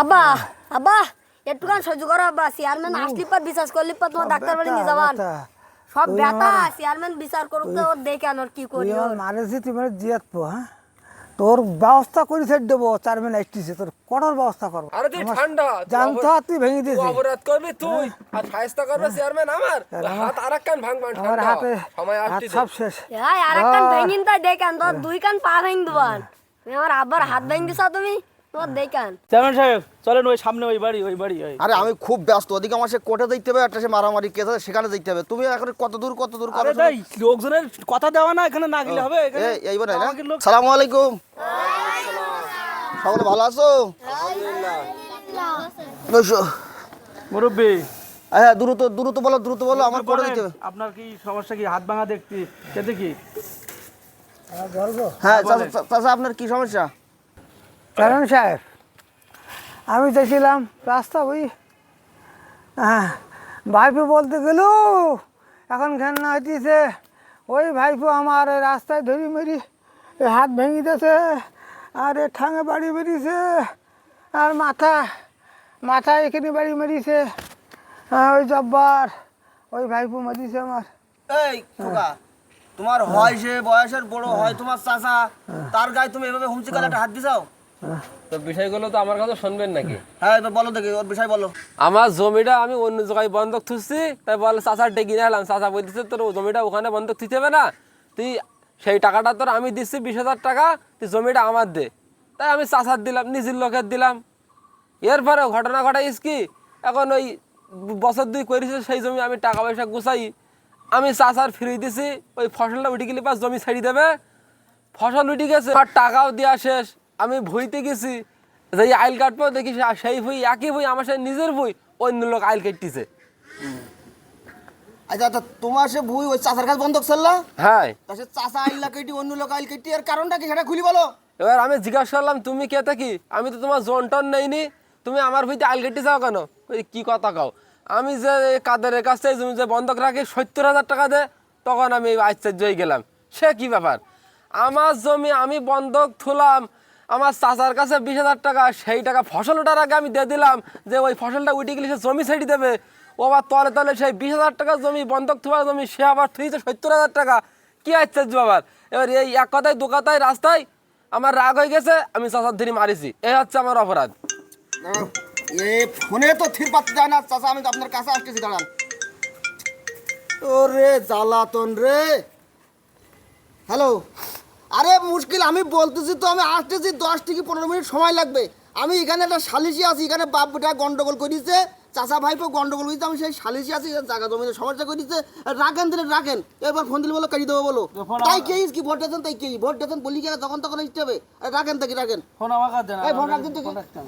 আব্বা আব্বা একটুখান সহ্য করো আব্বা, চেয়ারম্যান আসলি পর বিশ্বাস করলি পর তোমার ডাক্তার বাড়ি নিয়ে যাবান। সব ব্যথা চেয়ারম্যান বিচার করুক তো ওর দেখে আনোর কি করি। মারেছি তুমি জিয়াতবো, হ্যাঁ তোর ব্যবস্থা করে ছেড়ে দেবো। চেয়ারম্যান আসতেছে, তোর কটার ব্যবস্থা করবো। আরে তুই ঠান্ডা জানতো তুই ভেঙে দিয়েছিস। অপরাধ করবি তুই আর শায়েস্তা করবে চেয়ারম্যান আমার হাত আরেকখান ভাঙবান আমার ঠান্ডা হাতে সময় হাত আসছে সব শেষ। এই আরেকখান ভেঙিন তাই দেখান, তোর দুই কান পা ভেঙে দেবান। আমার আব্বার হাত ভেঙে দিছ তুমি, তোর দেখান। চেয়ারম্যান সাহেব চলেন ওই সামনে ওই বাড়ি আরে আমি খুব ব্যস্ত, ওদিকে আমার সে কোর্টে দেখতে হবে, একটা সে মারামারি কেস আছে সেখানে দেখতে হবে। তুমি এখন কত দূর আরে ভাই লোকজনের কথা দেওয়া না, এখানে না গেলে হবে। এখানে এইবার না। আমাকে লোক- সালামু আলাইকুম, সকলে ভালো আছো? বসো। মুরব্বি হ্যাঁ দ্রুত বলো আমার কোর্টে দেখতে হবে। আপনার কি সমস্যা, কি হাত ভাঙা দেখতে কেটে কি? হ্যাঁ চাচা আপনার কি সমস্যা? চেয়ারম্যান সাহেব আমি দেখছিলাম রাস্তা ওই ভাইপো বলতে গেল এখন ঘেন্না হইতেছে। ওই ভাইপো আমার এই রাস্তায় ধরি মেরি হাত ভেঙে দিয়েছে, আর এ ঠাঙে বাড়ি মেরিছে, আর মাথা এখানে বাড়ি মেরিছে। ওই জব্বার ওই ভাইপো মেরিছে আমার। এই খোকা, তোমার হয় সে বয়সের বড় হয় তোমার চাচা, তার গায়ে তুমি এভাবে হুমচি গালে একটা হাত দিছাও। তো বিষয়গুলো তো আমার কথা শুনবেন নাকি? হ্যাঁ তো বলো দেখি ওর বিষয় বলো। আমার জমিটা আমি অন্য জায়গায় বন্ধক থুচ্ছি, তাই বলে চাচার ডেকে নিয়ে এলাম। চাচা বলতেছে তোর জমিটা ওখানে বন্ধক থুতে হবে না, তুই সেই টাকাটা তোর আমি দিচ্ছি 20,000 টাকা, তুই জমিটা আমার দে। তাই আমি চাচার দিলাম, নিজের লোকের দিলাম। এরপরে ঘটনা ঘটাইস কি, এখন ওই বছর 2 করেছে সেই জমি আমি টাকা পয়সা গুছাই, আমি চাচার ফিরিয়ে দিছি। ওই ফসলটা উঠে গেলে পাস জমি ছাড়ি দেবে, ফসল উঠে গেছে আর টাকাও দেওয়া শেষ। আমি ভুইতে গেছি, যে আইল কাটবো দেখি সেই ভুই একই ভুই আমার সাথে নিজের ভুই, অন্য লোক আইল কাটতেছে। আচ্ছা তোমার সে ভুই ওই চাচার কাছে বন্ধক চললা? হ্যাঁ। তা সে চাচা আইল কেটি অন্য লোক আইল কেটি, এর কারণটা কি সেটা খুলি বলো। এবার আমি জিজ্ঞাসা করলাম তুমি কে থাকি, আমি তো তোমার জোন টন নেইনি, তুমি আমার ভুইতে আইল কেটে যাও কেন? ওই কি কথা কাও, আমি যে কাদের কাছে জমি যে বন্ধক রাখি 70,000 টাকা দে, তখন আমি আশ্চর্য হয়ে গেলাম। সে কি ব্যাপার, আমার জমি আমি বন্ধক থুলাম, আমার চাচার কাছে 20,000 টাকা, সেই টাকা ফসল ওঠার আগে আমি দিয়ে দিলাম যে ওই ফসলটা উঠে গেলে সে জমি ছেড়ে দেবে। ও আবার তলে সেই 20,000 টাকা জমি বন্ধক থুয়ার জমি সে আবার থুইছে 70,000 টাকা। কি আশ্চর্য ব্যাপার। এবার এই এক কথায় দু কথায় রাস্তায় আমার রাগ হয়ে গেছে, আমি চাচার ধরে মারিছি, এই হচ্ছে আমার অপরাধ। এ ফোনে তো থির পাচ্ছে যায় না চাচা, আমি তো আপনার কাছে আসতেছি, দাঁড়ান। ওরে জ্বালাতন রে। হ্যালো, আরে মুশকিল, আমি বলতেছি তো আমি আসতেছি, 10 থেকে 15 মিনিট সময় লাগবে। আমি এখানে একটা সালিশি আছি, এখানে বাপটা গন্ডগোল করেছে, চাচা ভাইপো গন্ডগোল করেছে, আমি সেই সালিশি আছি, জায়গা জমিতে সমস্যা করেছে। রাখেন দিলে রাখেন, এবার ফোন দিলে বলো কাটি দেবো বলো। তাই কে কি ভোট দিয়েছেন, তাই কে ভোট দিয়েছেন বলি গেলে তখন ইচ্ছে হবে। রাখেন তাকে রাখেন, ফোন আমাকে দেন, এই ফোন রাখেন।